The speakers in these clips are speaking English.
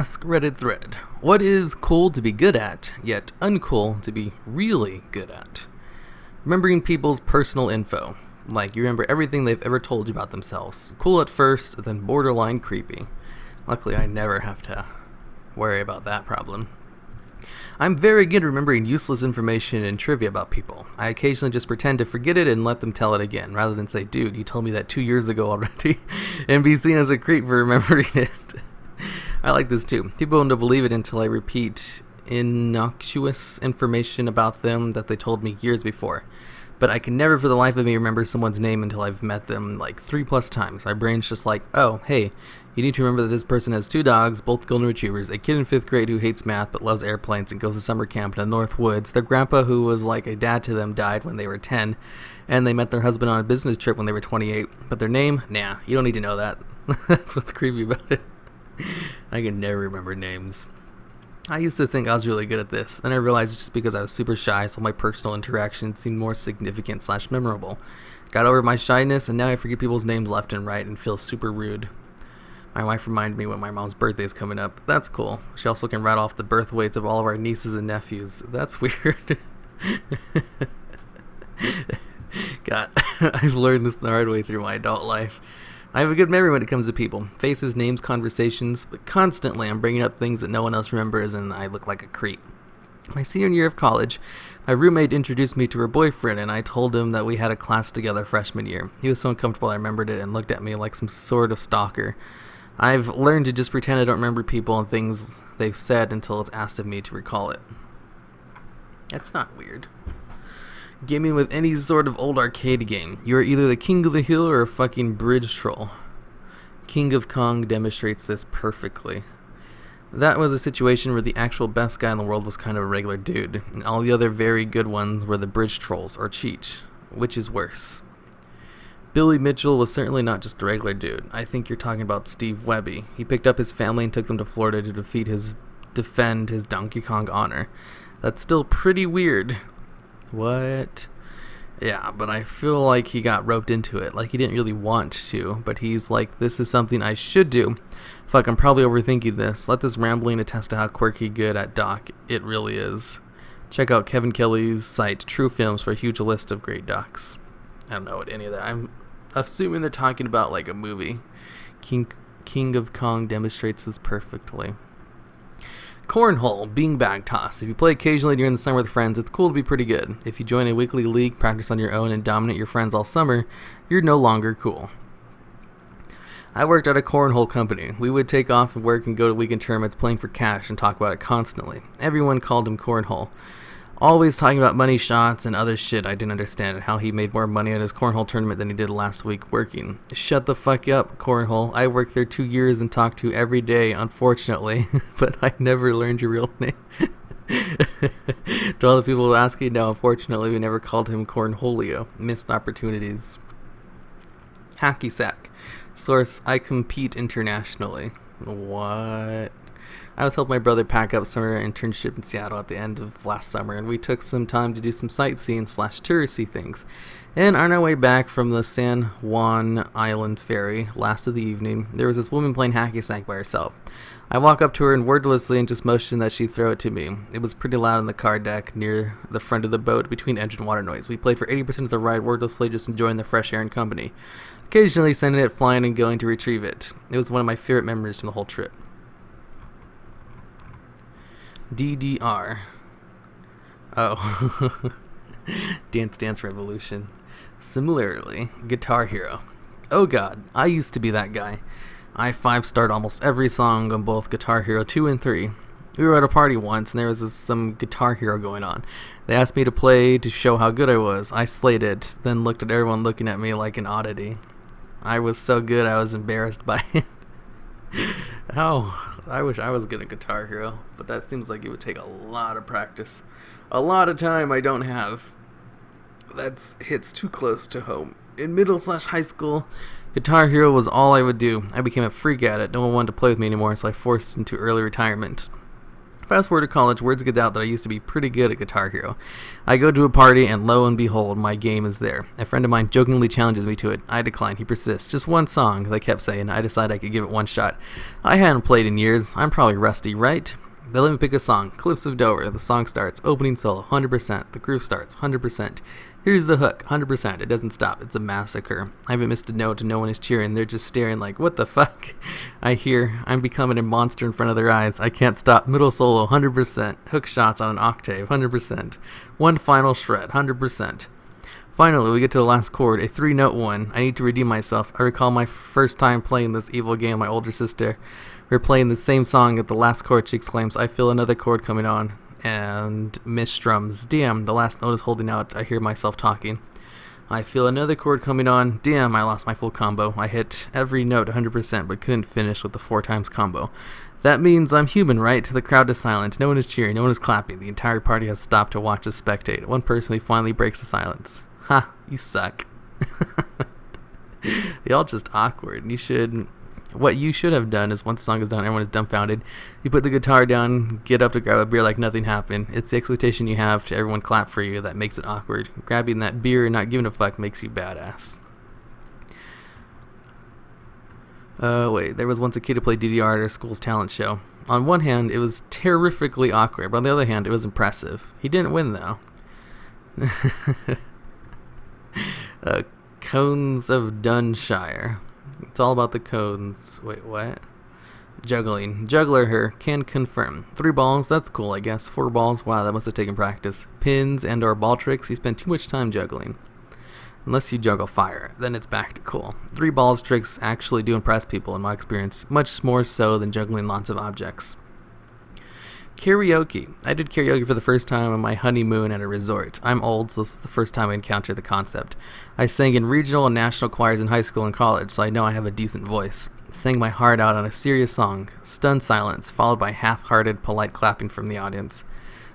Askreddit thread. What is cool to be good at, yet uncool to be really good at? Remembering people's personal info. Like, you remember everything they've ever told you about themselves. Cool at first, then borderline creepy. Luckily, I never have to worry about that problem. I'm very good at remembering useless information and trivia about people. I occasionally just pretend to forget it and let them tell it again, rather than say, dude, you told me that 2 years ago already, and be seen as a creep for remembering it. I like this too. People don't believe it until I repeat innocuous information about them that they told me years before. But I can never for the life of me remember someone's name until I've met them like 3+ times. My brain's just like, oh, hey, you need to remember that this person has 2 dogs, both golden retrievers, a kid in 5th grade who hates math but loves airplanes and goes to summer camp in the North Woods. Their grandpa, who was like a dad to them, died when they were 10, and they met their husband on a business trip when they were 28. But their name? Nah, you don't need to know that. That's what's creepy about it. I can never remember names. I used to think I was really good at this, and I realized it's just because I was super shy, so my personal interactions seemed more significant / memorable. Got over my shyness, and now I forget people's names left and right and feel super rude. My wife reminded me when my mom's birthday is coming up. That's cool. She also can rattle off the birth weights of all of our nieces and nephews. That's weird. God, I've learned this the hard way through my adult life. I have a good memory when it comes to people. Faces, names, conversations, but constantly I'm bringing up things that no one else remembers and I look like a creep. My senior year of college, my roommate introduced me to her boyfriend and I told him that we had a class together freshman year. He was so uncomfortable I remembered it and looked at me like some sort of stalker. I've learned to just pretend I don't remember people and things they've said until it's asked of me to recall it. That's not weird. Gaming with any sort of old arcade game. You are either the king of the hill or a fucking bridge troll. King of Kong demonstrates this perfectly. That was a situation where the actual best guy in the world was kind of a regular dude, and all the other very good ones were the bridge trolls, or Cheech. Which is worse? Billy Mitchell was certainly not just a regular dude. I think you're talking about Steve Webby. He picked up his family and took them to Florida to defend his Donkey Kong honor. That's still pretty weird. What? Yeah, but I feel like he got roped into it. Like he didn't really want to, but he's like, this is something I should do. Fuck, I'm probably overthinking this. Let this rambling attest to how quirky good at doc it really is. Check out Kevin Kelly's site, True Films, for a huge list of great docs. I don't know what any of that. I'm assuming they're talking about like a movie. King of Kong demonstrates this perfectly. Cornhole, beanbag toss. If you play occasionally during the summer with friends, it's cool to be pretty good. If you join a weekly league, practice on your own, and dominate your friends all summer, you're no longer cool. I worked at a cornhole company. We would take off and work and go to weekend tournaments playing for cash and talk about it constantly. Everyone called him Cornhole. Always talking about money shots and other shit I didn't understand, and how he made more money at his cornhole tournament than he did last week working. Shut the fuck up, Cornhole. I worked there 2 years and talked to you every day, unfortunately, but I never learned your real name. To all the people asking, no, unfortunately, we never called him Cornholio. Missed opportunities. Hacky sack. Source, I compete internationally. What? I was helping my brother pack up summer internship in Seattle at the end of last summer, and we took some time to do some sightseeing / touristy things. And on our way back from the San Juan Island ferry, last of the evening, there was this woman playing hacky sack by herself. I walk up to her and wordlessly and just motioned that she throw it to me. It was pretty loud on the car deck near the front of the boat between engine water noise. We played for 80% of the ride wordlessly, just enjoying the fresh air and company. Occasionally sending it flying and going to retrieve it. It was one of my favorite memories from the whole trip. DDR. Oh. Dance Dance Revolution. Similarly, Guitar Hero. Oh god, I used to be that guy. I 5-starred almost every song on both Guitar Hero 2 and 3. We were at a party once and there was some Guitar Hero going on. They asked me to play to show how good I was. I slayed it, then looked at everyone looking at me like an oddity. I was so good I was embarrassed by it. Oh, I wish I was good at Guitar Hero, but that seems like it would take a lot of practice. A lot of time I don't have. That hits too close to home. In middle / high school, Guitar Hero was all I would do. I became a freak at it. No one wanted to play with me anymore, so I forced it into early retirement. Fast forward to college, words get out that I used to be pretty good at Guitar Hero. I go to a party, and lo and behold, my game is there. A friend of mine jokingly challenges me to it. I decline. He persists. Just one song, they kept saying. I decide I could give it one shot. I hadn't played in years. I'm probably rusty, right? They let me pick a song. Cliffs of Dover. The song starts. Opening solo, 100%. The groove starts, 100%. Here's the hook, 100%. It doesn't stop. It's a massacre. I haven't missed a note and no one is cheering. They're just staring like, what the fuck? I hear, I'm becoming a monster in front of their eyes. I can't stop. Middle solo, 100%. Hook shots on an octave, 100%. One final shred, 100%. Finally, we get to the last chord, a 3-note one. I need to redeem myself. I recall my first time playing this evil game with my older sister. We were playing the same song. At the last chord, she exclaims, I feel another chord coming on. And Miss strums, damn, the last note is holding out. I hear myself talking. I feel another chord coming on. Damn, I lost my full combo. I hit every note 100% but couldn't finish with the 4 times combo. That means I'm human, right? The crowd is silent. No one is cheering. No one is clapping. The entire party has stopped to watch us spectate. One person finally breaks the silence. Ha, you suck. Y'all just awkward. What you should have done is once the song is done, everyone is dumbfounded. You put the guitar down, get up to grab a beer like nothing happened. It's the expectation you have to everyone clap for you that makes it awkward. Grabbing that beer and not giving a fuck makes you badass. Wait, there was once a kid who played DDR at our school's talent show. On one hand, it was terrifically awkward, but on the other hand, it was impressive. He didn't win, though. Cones of Dunshire. It's all about the cones. Wait, what? Juggling. Juggler here. Can confirm. 3 balls, that's cool, I guess. 4 balls, wow, that must have taken practice. Pins and or ball tricks, you spend too much time juggling. Unless you juggle fire, then it's back to cool. 3 balls tricks actually do impress people in my experience, much more so than juggling lots of objects. Karaoke. I did karaoke for the first time on my honeymoon at a resort. I'm old, so this is the first time I encountered the concept. I sang in regional and national choirs in high school and college, so I know I have a decent voice. Sang my heart out on a serious song. Stunned silence, followed by half-hearted, polite clapping from the audience.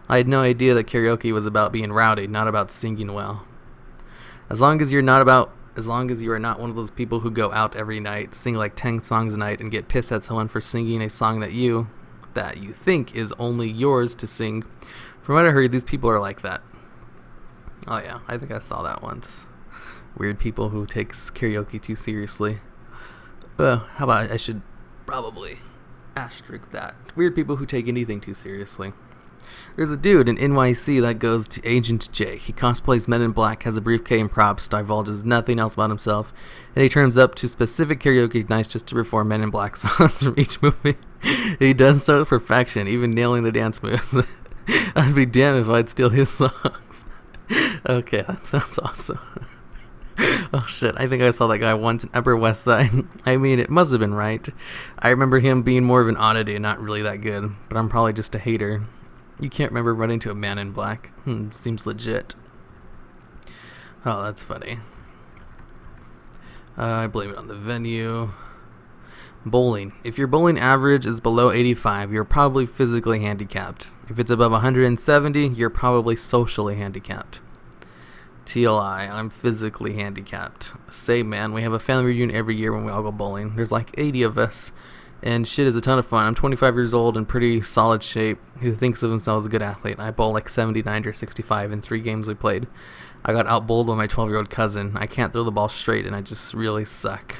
I had no idea that karaoke was about being rowdy, not about singing well. As long as you are not one of those people who go out every night, sing like 10 songs a night, and get pissed at someone for singing a song that you think is only yours to sing. From what I heard, these people are like that. Oh yeah, I think I saw that once. Weird people who takes karaoke too seriously. How about I should probably asterisk that. Weird people who take anything too seriously. There's a dude in NYC that goes to Agent J. He cosplays Men in Black, has a briefcase and props, divulges nothing else about himself, and he turns up to specific karaoke nights just to perform Men in Black songs from each movie. He does so with perfection, even nailing the dance moves. I'd be damned if I'd steal his songs. Okay, that sounds awesome. Oh shit, I think I saw that guy once in Upper West Side. I mean, it must have been right. I remember him being more of an oddity and not really that good, but I'm probably just a hater. You can't remember running into a Man in Black. Seems legit. Oh, that's funny. I blame it on the venue. Bowling. If your bowling average is below 85, you're probably physically handicapped. If it's above 170, you're probably socially handicapped. TLI, I'm physically handicapped. Say, man, we have a family reunion every year when we all go bowling. There's like 80 of us. And shit is a ton of fun. I'm 25 years old in pretty solid shape, who thinks of himself as a good athlete. I bowl like 79 or 65 in 3 games we played. I got outbowled by my 12-year-old cousin. I can't throw the ball straight, and I just really suck.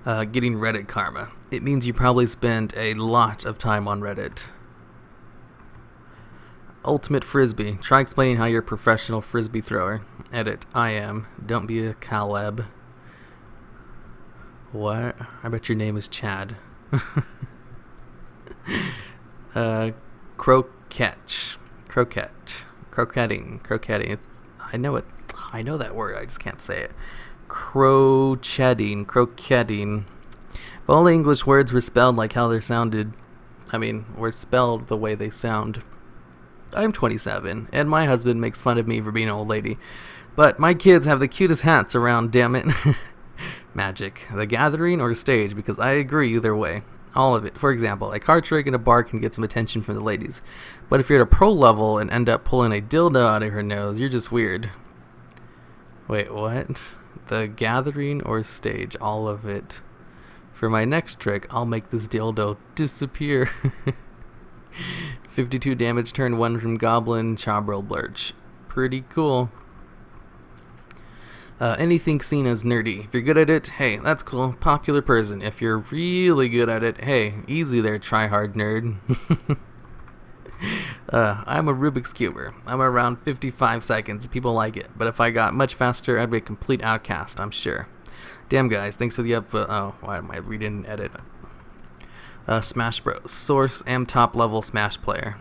Getting Reddit karma. It means you probably spend a lot of time on Reddit. Ultimate Frisbee. Try explaining how you're a professional Frisbee thrower. Edit. I am. Don't be a Caleb. What? I bet your name is Chad. Croquette. Croquetting. It's, I know that word, I just can't say it. Croquetting. If all the English words were spelled like how they're sounded, were spelled the way they sound. I'm 27, and my husband makes fun of me for being an old lady. But my kids have the cutest hats around, damn it. Magic. The Gathering or stage, because I agree either way. All of it. For example, a card trick in a bar can get some attention from the ladies. But if you're at a pro level and end up pulling a dildo out of her nose, you're just weird. Wait, what? The Gathering or stage? All of it. For my next trick, I'll make this dildo disappear. 52 damage, turn 1 from Goblin, Charbroil Blurch. Pretty cool. Anything seen as nerdy. If you're good at it, hey, that's cool. Popular person. If you're really good at it, hey, easy there, try-hard nerd. I'm a Rubik's Cuber. I'm around 55 seconds. People like it. But if I got much faster, I'd be a complete outcast, I'm sure. Damn, guys. Thanks for the why am I reading edit? Smash Bros. Source, am top level Smash player.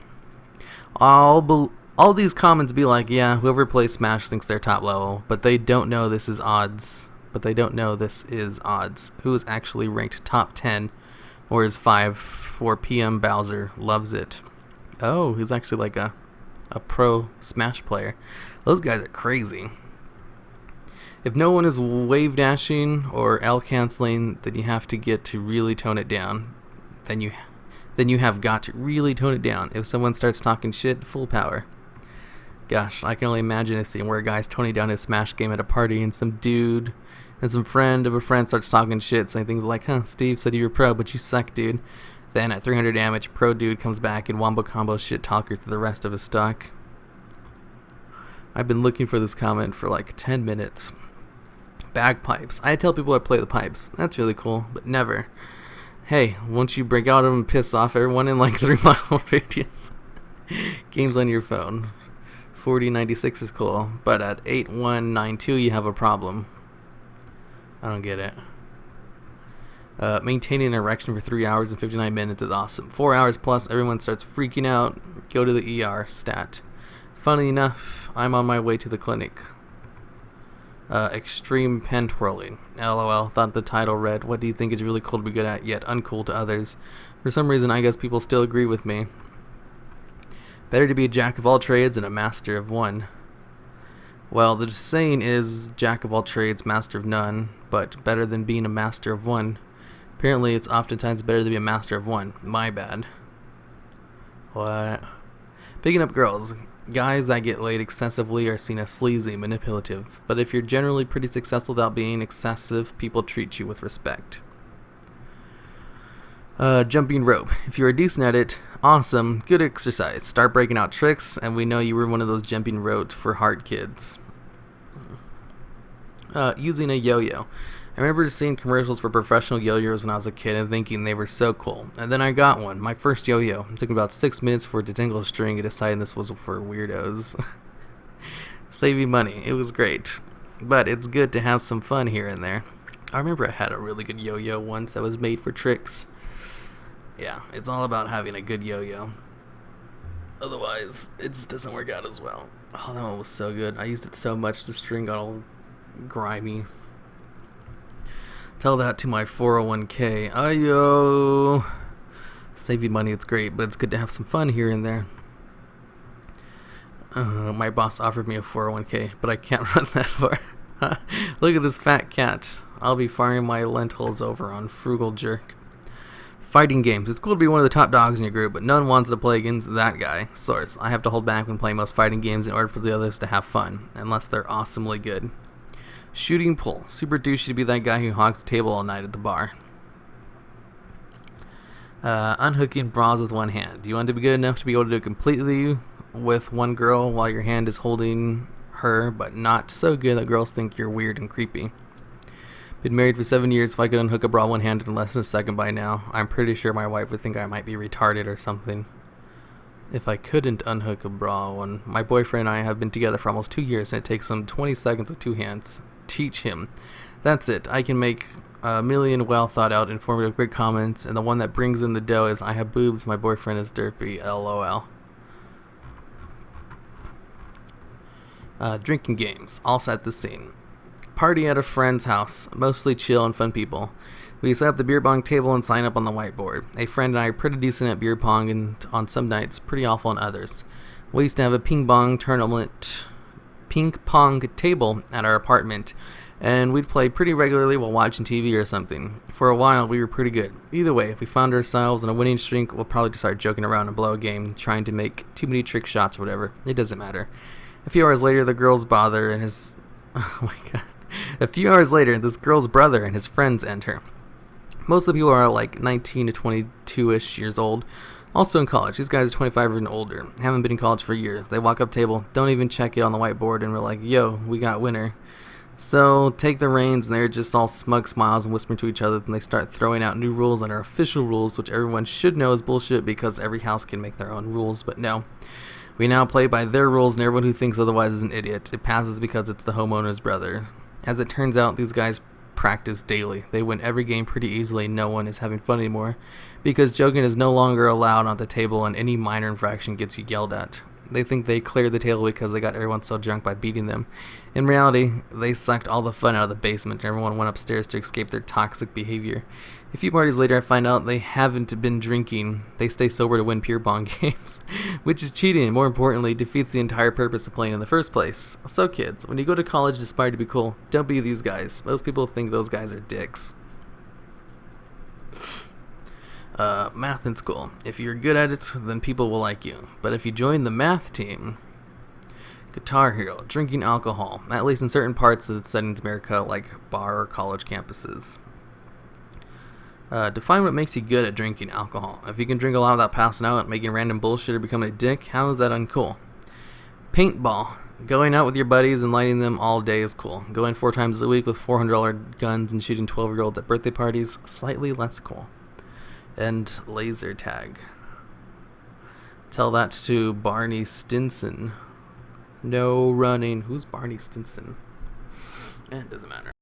All these comments be like, yeah, whoever plays Smash thinks they're top level, but they don't know this is odds. Who is actually ranked top 10 or is 5 for PM Bowser loves it. Oh, he's actually like a pro Smash player. Those guys are crazy. If no one is wave dashing or L canceling, then you have to get to really tone it down. Then you have got to really tone it down. If someone starts talking shit, full power. Gosh, I can only imagine a scene where a guy's toning down his Smash game at a party and some dude and some friend of a friend starts talking shit, saying things like, huh, Steve said you were pro, but you suck, dude. Then at 300 damage, pro dude comes back and wombo combo shit talker through the rest of his stock. I've been looking for this comment for like 10 minutes. Bagpipes. I tell people I play the pipes. That's really cool, but never. Hey, won't you break out of them and piss off everyone in like 3 mile radius? Games on your phone. 4096 is cool, but at 8192 you have a problem. I don't get it. Maintaining an erection for 3 hours and 59 minutes is awesome. 4 hours plus, everyone starts freaking out. Go to the ER. Stat. Funny enough, I'm on my way to the clinic. Extreme pen twirling. LOL. Thought the title read, what do you think is really cool to be good at, yet uncool to others? For some reason, I guess people still agree with me. Better to be a jack of all trades and a master of one. Well, the saying is jack of all trades, master of none, but better than being a master of one. Apparently, it's oftentimes better to be a master of one. My bad. What? Picking up girls. Guys that get laid excessively are seen as sleazy, manipulative, but if you're generally pretty successful without being excessive, people treat you with respect. Jumping rope. If you are decent at it, awesome, good exercise. Start breaking out tricks, and we know you were one of those jumping rope for hard kids. Using a yo-yo. I remember seeing commercials for professional yo-yos when I was a kid and thinking they were so cool. And then I got one, my first yo-yo. It took about 6 minutes for it to tingle a string and deciding this was for weirdos. Saving money. It was great. But it's good to have some fun here and there. I remember I had a really good yo-yo once that was made for tricks. Yeah, it's all about having a good yo-yo. Otherwise, it just doesn't work out as well. Oh, that one was so good. I used it so much, the string got all grimy. Tell that to my 401k. Ayo! Saving money, it's great, but it's good to have some fun here and there. My boss offered me a 401k, but I can't run that far. Look at this fat cat. I'll be firing my lentils over on Frugal Jerk. Fighting games. It's cool to be one of the top dogs in your group, but no one wants to play against that guy. Source. I have to hold back when playing most fighting games in order for the others to have fun, unless they're awesomely good. Shooting pull. Super douchey to be that guy who hogs the table all night at the bar. Unhooking bras with one hand. Do you want to be good enough to be able to do it completely with one girl while your hand is holding her, but not so good that girls think you're weird and creepy? Been married for 7 years. If I could unhook a bra one-handed in less than a second by now, I'm pretty sure my wife would think I might be retarded or something. If I couldn't unhook a bra one, my boyfriend and I have been together for almost 2 years, and it takes him 20 seconds with two hands. Teach him. That's it. I can make a million well-thought-out, informative, great comments, and the one that brings in the dough is, I have boobs, my boyfriend is derpy, LOL. Drinking games. I'll set the scene. Party at a friend's house. Mostly chill and fun people. We set up the beer pong table and sign up on the whiteboard. A friend and I are pretty decent at beer pong and on some nights, pretty awful on others. We used to have a ping pong table at our apartment, and we'd play pretty regularly while watching TV or something. For a while, we were pretty good. Either way, if we found ourselves in a winning streak, we'll probably just start joking around and blow a game, trying to make too many trick shots or whatever. It doesn't matter. A few hours later, the girl's brother and his... Oh my god. A few hours later, this girl's brother and his friends enter. Most of the people are like 19 to 22-ish years old, also in college. These guys are 25 and older, haven't been in college for years. They walk up table, don't even check it on the whiteboard, and we're like, yo, we got winner. So take the reins, and they're just all smug smiles and whispering to each other, and they start throwing out new rules and our official rules, which everyone should know is bullshit because every house can make their own rules, but no. We now play by their rules, and everyone who thinks otherwise is an idiot. It passes because it's the homeowner's brother. As it turns out, these guys practice daily. They win every game pretty easily. No one is having fun anymore because joking is no longer allowed on the table, and any minor infraction gets you yelled at. They think they cleared the table because they got everyone so drunk by beating them. In reality, they sucked all the fun out of the basement, and everyone went upstairs to escape their toxic behavior. A few parties later, I find out they haven't been drinking. They stay sober to win pure pong games, which is cheating, and more importantly, defeats the entire purpose of playing in the first place. So kids, when you go to college and aspire to be cool, don't be these guys. Most people think those guys are dicks. Math in school. If you're good at it, then people will like you. But if you join the math team, Guitar Hero, drinking alcohol, at least in certain parts of settings in America, like bar or college campuses. Define what makes you good at drinking alcohol. If you can drink a lot without passing out, making random bullshit, or becoming a dick, how is that uncool? Paintball. Going out with your buddies and lighting them all day is cool. Going 4 times a week with $400 guns and shooting 12-year-olds at birthday parties, slightly less cool. And laser tag. Tell that to Barney Stinson. No running. Who's Barney Stinson? It doesn't matter.